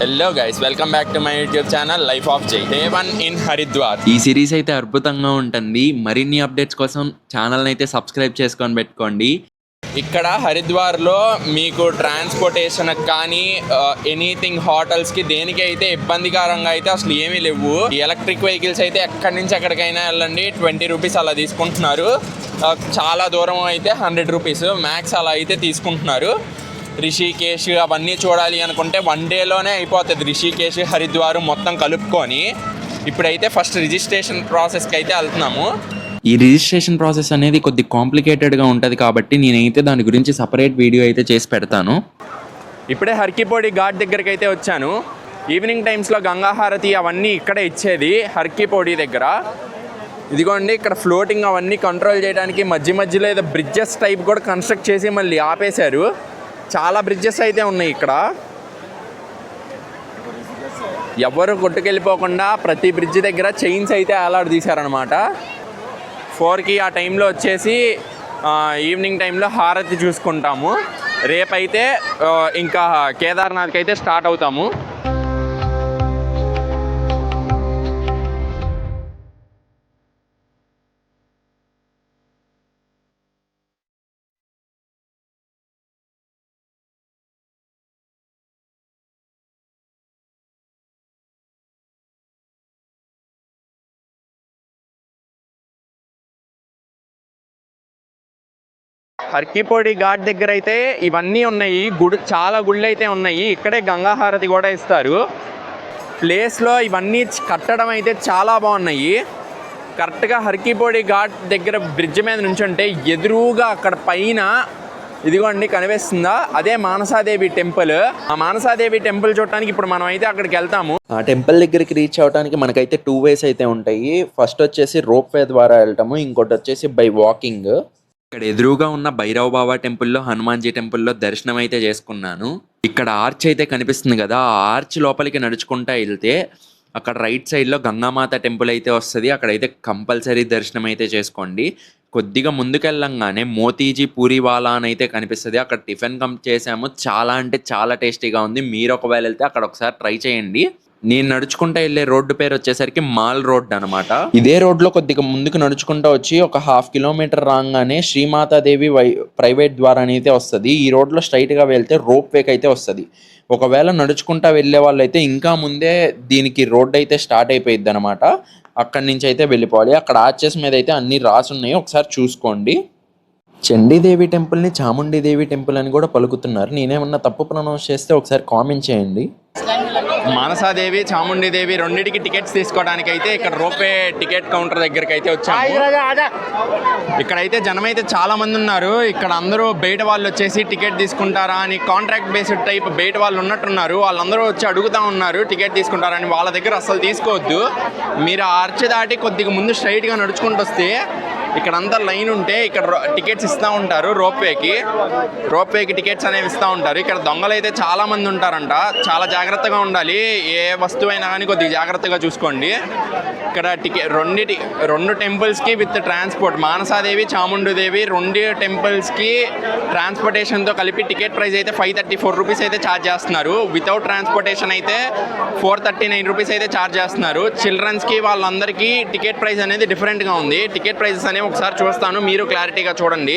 Hello guys, welcome back to my YouTube channel life of Jai. Day 1 in Haridwar. ఈ series అయితే అద్భుతంగా ఉంటుంది. మరిన్ని అప్డేట్స్ కోసం ఛానల్ అయితే సబ్స్క్రైబ్ చేసుకొని పెట్టుకోండి. ఇక్కడ హరిద్వార్లో మీకు ట్రాన్స్పోర్టేషన్ కానీ ఎనీథింగ్ హోటల్స్కి దేనికి అయితే ఇబ్బందికరంగా అయితే అసలు ఏమీ లేవు. ఈ ఎలక్ట్రిక్ వెహికల్స్ అయితే ఎక్కడి నుంచి ఎక్కడికైనా వెళ్ళండి 20 రూపీస్ అలా తీసుకుంటున్నారు. చాలా దూరం అయితే 100 రూపీస్ మ్యాక్స్ అలా అయితే తీసుకుంటున్నారు. రిషికేశ్ అవన్నీ చూడాలి అనుకుంటే 1 డేలోనే అయిపోతుంది. రిషికేశ్ హరిద్వార్ మొత్తం కలుపుకొని ఇప్పుడైతే ఫస్ట్ రిజిస్ట్రేషన్ ప్రాసెస్కి అయితే వెళ్తున్నాము. ఈ రిజిస్ట్రేషన్ ప్రాసెస్ అనేది కొద్ది కాంప్లికేటెడ్గా ఉంటుంది కాబట్టి నేనైతే దాని గురించి సపరేట్ వీడియో అయితే చేసి పెడతాను. ఇప్పుడే హర్కిపోడి ఘాట్ దగ్గరికి అయితే వచ్చాను. ఈవినింగ్ టైమ్స్లో గంగాహారతి అవన్నీ ఇక్కడే ఇచ్చేది హర్కిపోడి దగ్గర. ఇదిగోండి ఇక్కడ ఫ్లోటింగ్ అవన్నీ కంట్రోల్ చేయడానికి మధ్యలో ఏదో బ్రిడ్జెస్ టైప్ కూడా కన్స్ట్రక్ట్ చేసి మళ్ళీ ఆపేశారు. చాలా బ్రిడ్జెస్ అయితే ఉన్నాయి ఇక్కడ. ఎవరు కొట్టుకెళ్ళిపోకుండా ప్రతి బ్రిడ్జ్ దగ్గర చైన్స్ అయితే తీశారనమాట. 4కి ఆ టైంలో వచ్చేసి ఈవినింగ్ టైంలో హారతి చూసుకుంటాము. రేపైతే ఇంకా కేదార్నాథ్కి అయితే స్టార్ట్ అవుతాము. హర్కిపోడి ఘాట్ దగ్గర అయితే ఇవన్నీ ఉన్నాయి. చాలా గుళ్ళు అయితే ఉన్నాయి. ఇక్కడే గంగాహారతి కూడా ఇస్తారు. ప్లేస్లో ఇవన్నీ కట్టడం అయితే చాలా బాగున్నాయి. కరెక్ట్గా హర్కిపోడి ఘాట్ దగ్గర బ్రిడ్జ్ మీద నుంచుంటే ఎదురుగా అక్కడ పైన ఇదిగోండి కనిపిస్తుందా, అదే మానసాదేవి టెంపుల్. ఆ మానసాదేవి టెంపుల్ చూడటానికి ఇప్పుడు మనం అయితే అక్కడికి వెళ్తాము. ఆ టెంపుల్ దగ్గరికి రీచ్ అవడానికి మనకైతే 2 వేస్ అయితే ఉంటాయి. ఫస్ట్ వచ్చేసి రోప్ వే ద్వారా వెళ్ళటము, ఇంకోటి వచ్చేసి బై వాకింగ్. ఇక్కడ ఎదురుగా ఉన్న భైరవ బాబా టెంపుల్లో, హనుమాన్జీ టెంపుల్లో దర్శనం అయితే చేసుకున్నాను. ఇక్కడ ఆర్చ్ అయితే కనిపిస్తుంది కదా, ఆ ఆర్చ్ లోపలికి నడుచుకుంటా వెళ్తే అక్కడ రైట్ సైడ్లో గంగామాత టెంపుల్ అయితే వస్తుంది. అక్కడైతే కంపల్సరీ దర్శనం అయితే చేసుకోండి. కొద్దిగా ముందుకెళ్ళంగానే మోతీజీ పూరీవాలా అని అయితే కనిపిస్తుంది. అక్కడ టిఫిన్ చేసాము. చాలా అంటే చాలా టేస్టీగా ఉంది. మీరు ఒకవేళ వెళ్తే అక్కడ ఒకసారి ట్రై చేయండి. నేను నడుచుకుంటా వెళ్ళే రోడ్డు పేరు వచ్చేసరికి మాల్ రోడ్ అనమాట. ఇదే రోడ్లో కొద్దిగా ముందుకు నడుచుకుంటా వచ్చి ఒక 1/2 కిలోమీటర్ రాగానే శ్రీమాతాదేవి ప్రైవేట్ ద్వారా అయితే వస్తుంది. ఈ రోడ్లో స్ట్రైట్గా వెళ్తే రోప్ వేక్ అయితే వస్తుంది. ఒకవేళ నడుచుకుంటా వెళ్ళే వాళ్ళు అయితే ఇంకా ముందే దీనికి రోడ్ అయితే స్టార్ట్ అయిపోయింది అనమాట. అక్కడి నుంచి అయితే వెళ్ళిపోవాలి. అక్కడ ఆర్చెస్ మీద అయితే అన్ని రాసి ఉన్నాయి, ఒకసారి చూసుకోండి. చండీదేవి టెంపుల్ని చాముండీదేవి టెంపుల్ అని కూడా పలుకుతున్నారు. నేనేమన్నా తప్పు ప్రొనౌన్స్ చేస్తే ఒకసారి కామెంట్ చేయండి. మానసాదేవి, చాముండీదేవి రెండింటికి టికెట్స్ తీసుకోవడానికి అయితే ఇక్కడ రోపే టికెట్ కౌంటర్ దగ్గరికి అయితే వచ్చాము. ఇక్కడైతే జనం అయితే చాలా మంది ఉన్నారు. ఇక్కడ అందరూ బయట వాళ్ళు వచ్చేసి టికెట్ తీసుకుంటారా అని కాంట్రాక్ట్ బేస్డ్ టైప్ బయట వాళ్ళు ఉన్నట్టున్నారు. వాళ్ళందరూ వచ్చి అడుగుతూ ఉన్నారు టికెట్ తీసుకుంటారని. వాళ్ళ దగ్గర అసలు తీసుకోవద్దు. మీరు ఆర్చ్ దాటి కొద్దిగా ముందు స్ట్రైట్గా నడుచుకుంటూ వస్తే ఇక్కడ అంతా లైన్ ఉంటే ఇక్కడ టికెట్స్ ఇస్తూ ఉంటారు. రోప్వేకి టికెట్స్ అనేవి ఇస్తూ ఉంటారు. ఇక్కడ దొంగలు అయితే చాలా మంది ఉంటారంట. చాలా జాగ్రత్తగా ఉండాలి. ఏ వస్తువైనా కానీ కొద్దిగా జాగ్రత్తగా చూసుకోండి. ఇక్కడ రెండు టెంపుల్స్కి విత్ ట్రాన్స్పోర్ట్, మానసాదేవి, చాముండీదేవి 2 టెంపుల్స్కి ట్రాన్స్పోర్టేషన్తో కలిపి టికెట్ ప్రైస్ అయితే 534 రూపీస్ అయితే ఛార్జ్ చేస్తున్నారు. వితౌట్ ట్రాన్స్పోర్టేషన్ అయితే 439 రూపీస్ అయితే ఛార్జ్ చేస్తున్నారు. చిల్డ్రన్స్కి వాళ్ళందరికీ టికెట్ ప్రైస్ అనేది డిఫరెంట్గా ఉంది. టికెట్ ప్రైసెస్ అనేవి ఒకసారి చూస్తాను, మీరు క్లారిటీగా చూడండి.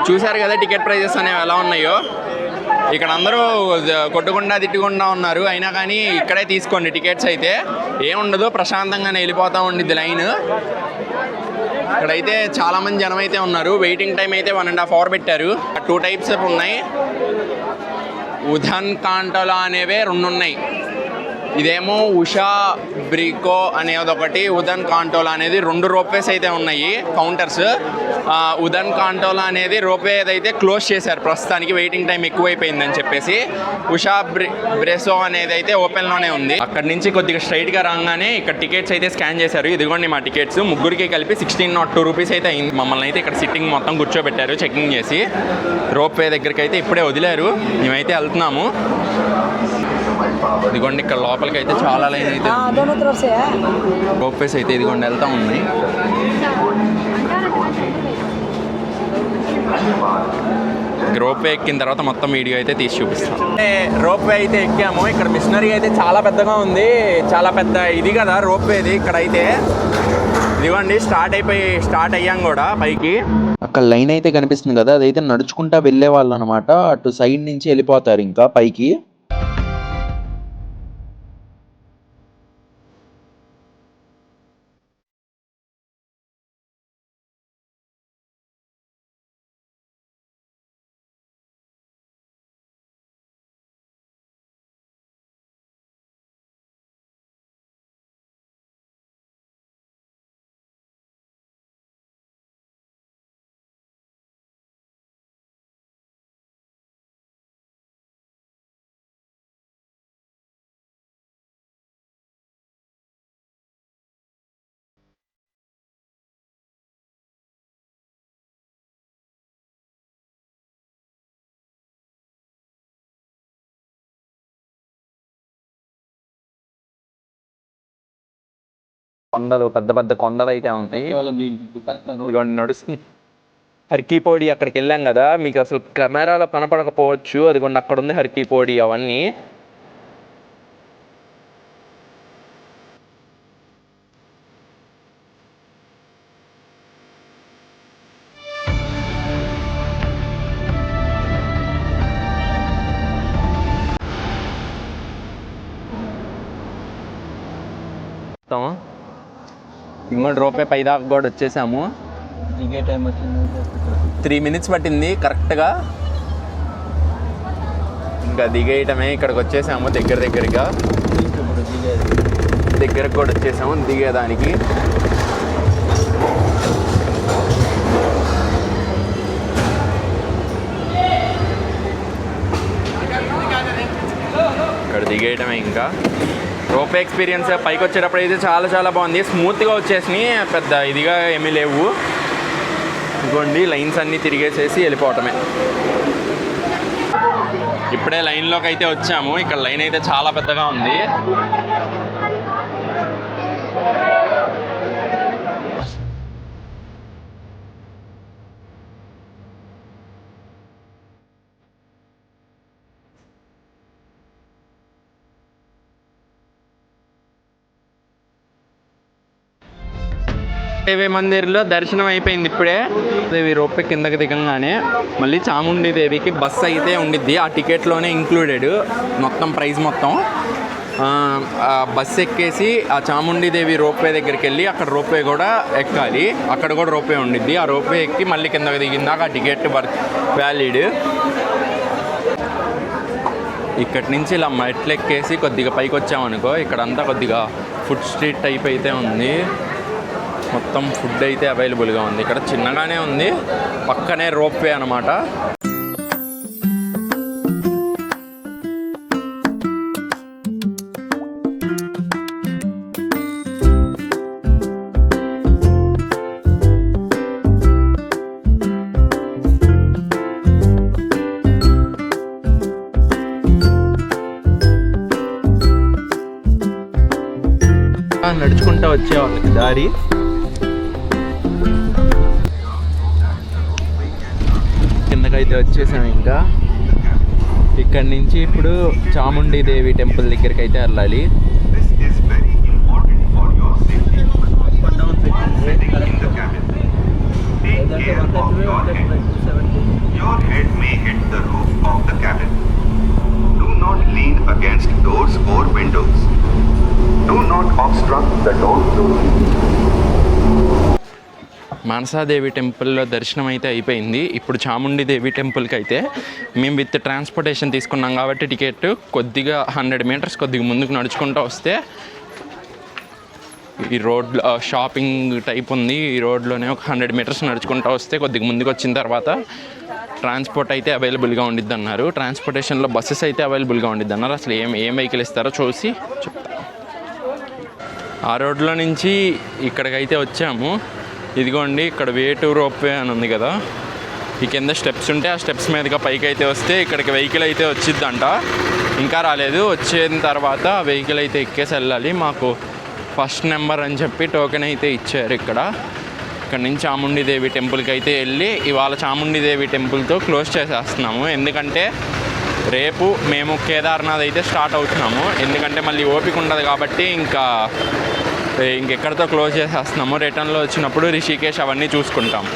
చూశారు కదా టికెట్ ప్రైజెస్ అనేవి ఎలా ఉన్నాయో. ఇక్కడ అందరూ కొట్టుకుండా తిట్టుకుండా ఉన్నారు. అయినా కానీ ఇక్కడే తీసుకోండి టికెట్స్. అయితే ఏముండదు, ప్రశాంతంగానే వెళ్ళిపోతూ ఉండిద్ది లైన్. ఇక్కడైతే చాలామంది జనం అయితే ఉన్నారు. వెయిటింగ్ టైం అయితే 1.5 అవర్ పెట్టారు. 2 టైప్స్ ఉన్నాయి. ఉదన్ కాంటోలా అనేవే 2 ఉన్నాయి. ఇదేమో ఉషా బ్రికో అనేది ఒకటి, ఉదన్ కాంటోలా అనేది 2 రోప్వేస్ అయితే ఉన్నాయి కౌంటర్స్. ఉదన్ కాంటోలా అనేది రోప్వే అయితే క్లోజ్ చేశారు ప్రస్తుతానికి, వెయిటింగ్ టైం ఎక్కువైపోయిందని చెప్పేసి. ఉషా బ్రెసో అనేది అయితే ఓపెన్లోనే ఉంది. అక్కడి నుంచి కొద్దిగా స్ట్రైట్గా రాగానే ఇక్కడ టికెట్స్ అయితే స్కాన్ చేశారు. ఇదిగోండి మా టికెట్స్. ముగ్గురికి కలిపి 1602 రూపీస్ అయితే అయింది. మమ్మల్ని అయితే ఇక్కడ సిట్టింగ్ మొత్తం కూర్చోబెట్టారు చెకింగ్ చేసి. రోప్వే దగ్గరికి అయితే ఇప్పుడే వదిలేరు. మేమైతే వెళ్తున్నాము. ఇదిగోండి ఇక్కడ లోపలికి అయితే చాలా లైన్ అయితే రోప్వేస్ అయితే ఇదిగోండి వెళ్తా ఉన్నాయి. రోప్ ఎక్కిన తర్వాత మొత్తం వీడియో అయితే తీసి చూపిస్తాం. రోప్ వే అయితే ఎక్కాము. ఇక్కడ మిషనరీ అయితే చాలా పెద్దగా ఉంది. చాలా పెద్ద ఇది కదా రోప్ వేది. ఇక్కడ అయితే ఇదిగోండి స్టార్ట్ అయ్యాం కూడా పైకి. అక్కడ లైన్ అయితే కనిపిస్తుంది కదా, అదైతే నడుచుకుంటా వెళ్ళే వాళ్ళు అనమాట. అటు సైడ్ నుంచి వెళ్ళిపోతారు ఇంకా పైకి. కొండలు, పెద్ద పెద్ద కొండలు అయితే ఉన్నాయి. నడుస్తుంది హర్కీపౌడి. అక్కడికి వెళ్ళాం కదా, మీకు అసలు కెమెరాలో కనపడకపోవచ్చు. అదిగోండి అక్కడ ఉంది హర్కీపౌడి అవన్నీ. ఇంకోటి రోపే పైదాకా కూడా వచ్చేసాము. 3 minutes పట్టింది కరెక్ట్గా. ఇంకా దిగేయటమే. ఇక్కడికి వచ్చేసాము దగ్గరికి కూడా వచ్చేసాము దిగేదానికి. ఇక్కడ దిగేయటమే. ఇంకా రోపే ఎక్స్పీరియన్స్ పైకి వచ్చేటప్పుడు అయితే చాలా బాగుంది. స్మూత్గా వచ్చేసినాయి, పెద్ద ఇదిగా ఏమీ లేవు. ఇదిగోండి లైన్స్ అన్నీ తిరిగేసేసి వెళ్ళిపోవటమే. ఇప్పుడే లైన్లోకి అయితే వచ్చాము. ఇక్కడ లైన్ అయితే చాలా పెద్దగా ఉంది. దేవి మందిర్లో దర్శనం అయిపోయింది ఇప్పుడే. దేవి రోపే కిందకి దిగంగానే మళ్ళీ చాముండి దేవికి బస్సు అయితే ఉండిద్ది. ఆ టికెట్లోనే ఇంక్లూడెడ్ మొత్తం ప్రైస్ మొత్తం. బస్సు ఎక్కేసి ఆ చాముండి దేవి రోప్వే దగ్గరికి వెళ్ళి అక్కడ రోప్వే కూడా ఎక్కాలి. అక్కడ కూడా రోప్వే ఉండిద్ది. ఆ రోప్వే ఎక్కి మళ్ళీ కిందకి దిగిందాక ఆ టికెట్ వ్యాలిడ్. ఇక్కడి నుంచి ఇలా మెట్లు ఎక్కేసి కొద్దిగా పైకి వచ్చామనుకో, ఇక్కడంతా కొద్దిగా ఫుడ్ స్ట్రీట్ టైప్ అయితే ఉంది. మొత్తం ఫుడ్ అయితే అవైలబుల్గా ఉంది. ఇక్కడ చిన్నగానే ఉంది, పక్కనే రోప్వే అనమాట. నడుచుకుంటూ వచ్చే వాళ్ళకి దారి. కిందకైతే వచ్చేసాం. ఇంకా ఇక్కడి నుంచి ఇప్పుడు చాముండి దేవి టెంపుల్ దగ్గరికి అయితే వెళ్ళాలి. మనసాదేవి టెంపుల్లో దర్శనం అయితే అయిపోయింది. ఇప్పుడు చాముండి దేవి టెంపుల్కి అయితే మేము విత్ ట్రాన్స్పోర్టేషన్ తీసుకున్నాం కాబట్టి టికెట్ కొద్దిగా 100 meters కొద్దిగా ముందుకు నడుచుకుంటూ వస్తే ఈ రోడ్ షాపింగ్ టైప్ ఉంది. ఈ రోడ్లోనే ఒక 100 meters నడుచుకుంటూ వస్తే కొద్దిగా ముందుకు వచ్చిన తర్వాత ట్రాన్స్పోర్ట్ అయితే అవైలబుల్గా ఉండిద్ది అన్నారు. ట్రాన్స్పోర్టేషన్లో బస్సెస్ అయితే అవైలబుల్గా ఉండిద్ది అన్నారు. అసలు ఏం వెహికల్ ఇస్తారో చూసి చెప్తాను. ఆ రోడ్లో నుంచి ఇక్కడికైతే వచ్చాము. ఇదిగోండి ఇక్కడ వే2 రోప్వే అని ఉంది కదా, ఈ కింద స్టెప్స్ ఉంటే ఆ స్టెప్స్ మీదుగా పైకి అయితే వస్తే ఇక్కడికి వెహికల్ అయితే వచ్చిద్దంట. ఇంకా రాలేదు. వచ్చిన తర్వాత వెహికల్ అయితే ఎక్కేసి వెళ్ళాలి. మాకు ఫస్ట్ నెంబర్ అని చెప్పి టోకెన్ అయితే ఇచ్చారు. ఇక్కడ ఇక్కడ నుంచి చాముండిదేవి టెంపుల్కి అయితే వెళ్ళి ఇవాళ చాముండిదేవి టెంపుల్తో క్లోజ్ చేసేస్తున్నాము. ఎందుకంటే రేపు మేము కేదార్నాథ్ అయితే స్టార్ట్ అవుతున్నాము. ఎందుకంటే మళ్ళీ ఓపిక ఉండదు కాబట్టి ఇంకెక్కడితో క్లోజ్ చేసేస్తున్నాము. రిటర్న్లో వచ్చినప్పుడు రిషికేశ్ అవన్నీ చూసుకుంటాము.